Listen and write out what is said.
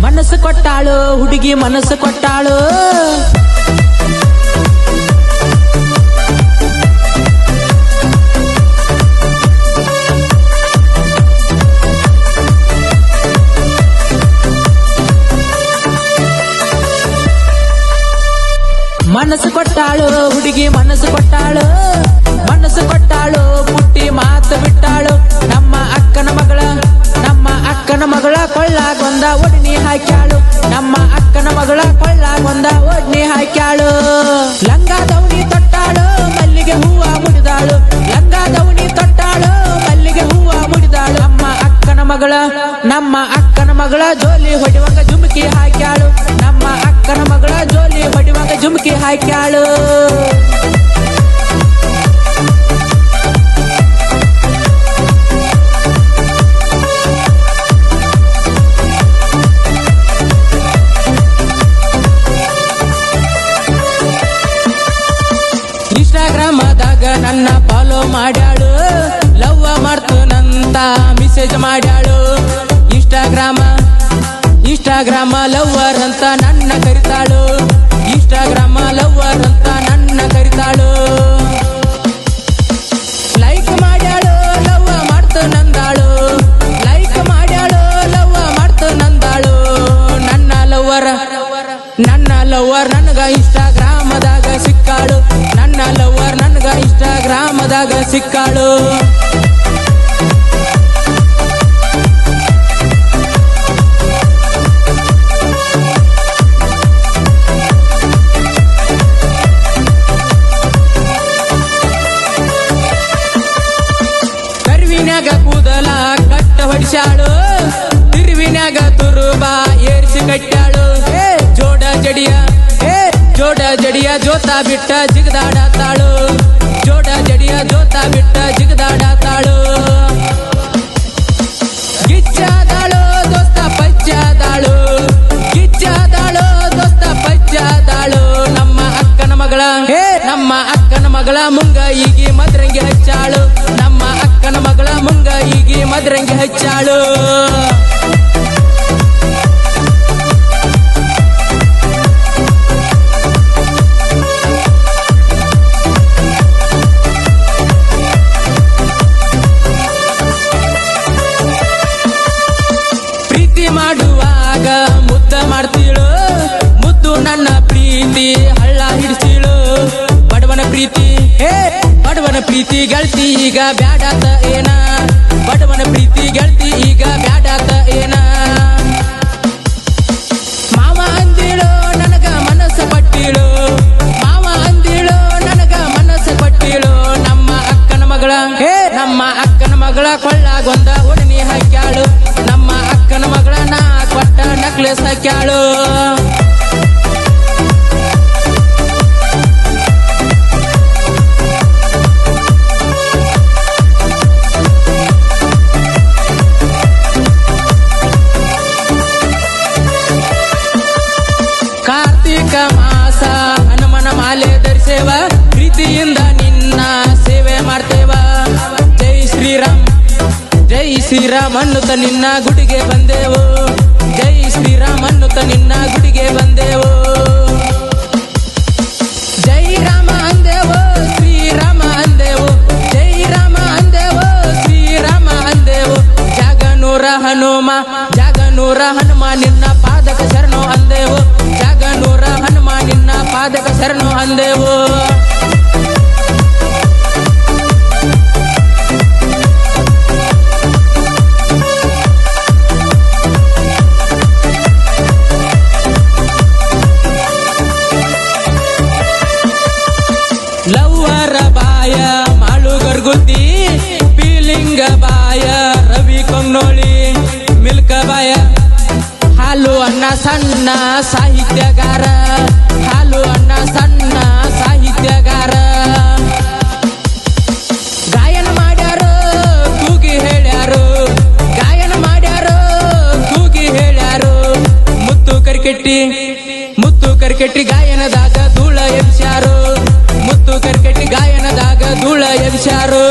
ಮನಸ್ಸು ಕೊಟ್ಟಾಳು ಹುಡುಗಿ ಮನಸ್ಸು ಕೊಟ್ಟಾಳು ಮನಸ್ಸು ಕೊಟ್ಟಾಳು ಹುಡುಗಿ ಮನಸ್ಸು ಕೊಟ್ಟಾಳು ಮನಸ್ಸು ಕೊಟ್ಟಾಳು ಪುಟ್ಟಿ ಮಾತು ಬಿಟ್ಟಾಳು ನಮ್ಮ ಅಕ್ಕನ ಮಗಳ ಕೊಳ್ಳಾಗೊಂದ ಒಡನಿ ಹಾಕ್ಯಾಳು ನಮ್ಮ ಅಕ್ಕನ ಮಗಳ ಕೊಳ್ಳಾಗೊಂದ ಒಡನಿ ಹಾಕ್ಯಾಳು ಲಂಗ ದವಣಿ ತೊಟ್ಟಾಳು ಮಲ್ಲಿಗೆ ಹೂವ ಮುಡಿದಾಳು ಲಂಗ ದವಣಿ ತೊಟ್ಟಾಳು ಮಲ್ಲಿಗೆ ಹೂವ ಮುಡಿದಾಳು ನಮ್ಮ ಅಕ್ಕನ ಮಗಳ ಜೋಲಿ ಹೊಡಿವಂಗ ಜುಮ್ಕಿ ಹಾಕ್ಯಾಳು ನಮ್ಮ ಅಕ್ಕನ ಮಗಳ ಜೋಲಿ ಹೊಡಿವಂಗ ಜುಮ್ಕಿ ಹಾಕ್ಯಾಳು ಇನ್ಸ್ಟಾಗ್ರಾಮದಾಗ ನನ್ನ ಫಾಲೋ ಮಾಡ್ಯಾಳು ಲವ್ ಮಾಡ್ತನಂತ ಮೆಸೇಜ್ ಮಾಡ್ಯಾಳು ಇನ್ಸ್ಟಾಗ್ರಾಮ ಲವ್ವರ್ ಅಂತ ನನ್ನ ಕರಿತಾಳು ಇನ್ಸ್ಟಾಗ್ರಾಮ ಲವ್ವರ್ ಅಂತ ನನ್ನ ಕರಿತಾಳು ಲೈಕ್ ಮಾಡ್ಯಾಳು ಲವ್ ಮಾಡ್ತನಂದಾಳು ಲೈಕ್ ಮಾಡ್ಯಾಳು ಲವ್ ಮಾಡ್ತನಂದಾಳು ನನ್ನ ಲವ್ವರ್ ನನಗ ಇನ್ಸ್ಟಾಗ್ರಾಮದಾಗ ಸಿಕ್ಕಾಳು ನನ್ನ ಲವ್ವರ್ ನನಗ ಇನ್ಸ್ಟಾಗ್ರಾಮದಾಗ ಸಿಕ್ಕಾಳು ಕರ್ವಿನ್ಯಾಗ ಕೂದಲ ಕಟ್ಟ ಹೊಡಿಸ್ಯಾಳು ತಿರುವಿನ್ಯಾಗ ತುರುಬ ಏರಿಸಿ ಕಟ್ಟಾಳು ಜೋಡ ಜಡಿಯ ಜೋತ ಬಿಟ್ಟ ಜಿಗದಾಡತಾಳು ಜೋಡ ಜಡಿಯ ಜೋತ ಬಿಟ್ಟ ಜಿಗದಾಡತಾಳು ಗಿಚ್ಚಾದಾಳು ದೋಸ್ತ ಪಚ್ಚಾದಾಳು ಗಿಚ್ಚಾದಾಳು ದೋಸ್ತ ಪಚ್ಚಾದಾಳು ನಮ್ಮ ಅಕ್ಕನ ಮಗಳ ಮುಂಗ ಈಗಿ ಮದ್ರಂಗಿ ಹಚ್ಚಾಳು ನಮ್ಮ ಅಕ್ಕನ ಮಗಳ ಮುಂಗ ಈಗಿ ಮದ್ರಂಗಿ ಹಚ್ಚಾಳು ಮಾಡುವಾಗ ಮುದ್ದ ಮಾಡ್ತೀಳು ಮುದ್ದು ನನ್ನ ಪ್ರೀತಿ ಹಳ್ಳ ಹಿಡಿಸಿಳು ಬಡವನ ಪ್ರೀತಿ ಗೆಳತಿ ಈಗ ಬ್ಯಾಡಾತ ಏನ ಬಡವನ ಪ್ರೀತಿ ಗೆಳತಿ ಈಗ ಬ್ಯಾಡಾತ ಏನ ಮಾವ ಅಂದಿಳು ನನಗ ಮನಸ್ಸು ಪಟ್ಟಿಳು ಮಾವ ಅಂದಿಳು ನನಗ ಮನಸ್ಸು ಪಟ್ಟಿಳು ನಮ್ಮ ಅಕ್ಕನ ಮಗಳ ಕೊಳ್ಳಾಗೊಂದ ಒಡನಿ ಹಾಕ್ಯಾಳು ನಮ್ಮ ಅಕ್ಕನ ಮಗಳ ನಾ ಕೊಟ್ಟ ನಕ್ಲೆಸ್ ಹಾಕ್ಯಾಳು ಕಾರ್ತಿಕ ಮಾಸ ಹನುಮನ ಮಾಲೆ ಧರಿಸೇವ ಪ್ರೀತಿಯಿಂದ ನಿನ್ನ ಸೇವೆ ಮಾಡ್ತೇವ ಜೈ ಶ್ರೀರಾಮ್ ಅನ್ನುತ್ತ ನಿನ್ನ ಗುಡಿಗೆ ಬಂದೆವು ಜೈ ಶ್ರೀರಾಮ್ ಅನ್ನುತ್ತ ನಿನ್ನ ಗುಡಿಗೆ ಬಂದೆವು ಜೈ ರಾಮ ಅಂದೆವು ಶ್ರೀರಾಮ ಅಂದೆವು ಜೈ ರಾಮ ಅಂದೆವು ಶ್ರೀರಾಮ ಅಂದೆವು ಜಾಗನೂರ ಹನುಮ ನಿನ್ನ ಪಾದಕ ಶರಣು ಅಂದೆವು ಜಾಗನೂರ ಹನುಮ ನಿನ್ನ ಪಾದಕ ಶರಣು ಅಂದೆವು ಲವ್ವರ ಬಾಯ ಮಾಳು ಗರ್ಗುತಿ ಪೀಲಿಂಗ ಬಾಯ ರವಿ ಕೊಂಗ್ನೋಳಿ ಮಿಲ್ಕ ಬಾಯ ಹಾಲು ಅನ್ನ ಸಣ್ಣ ಸಾಹಿತ್ಯಗಾರ ಹಾಲು ಅನ್ನ ಸಣ್ಣ ಸಾಹಿತ್ಯಗಾರ ಗಾಯನ ಮಾಡ್ಯಾರು ತೂಗಿ ಹೇಳ್ಯಾರು ಗಾಯನ ಮಾಡ್ಯಾರು ತೂಗಿ ಹೇಳ್ಯಾರು ಮುತ್ತು ಕರ್ಕೆಟ್ಟಿ ಗಾಯನದಾಗ ಧೂಳ ಎಬ್ಸ್ಯಾರು ಮುತ್ತು ಕರ್ಕೆಟ್ಟಿ ಗಾಯನದಾಗ ಧೂಳ ಎಬ್ಸ್ಯಾರು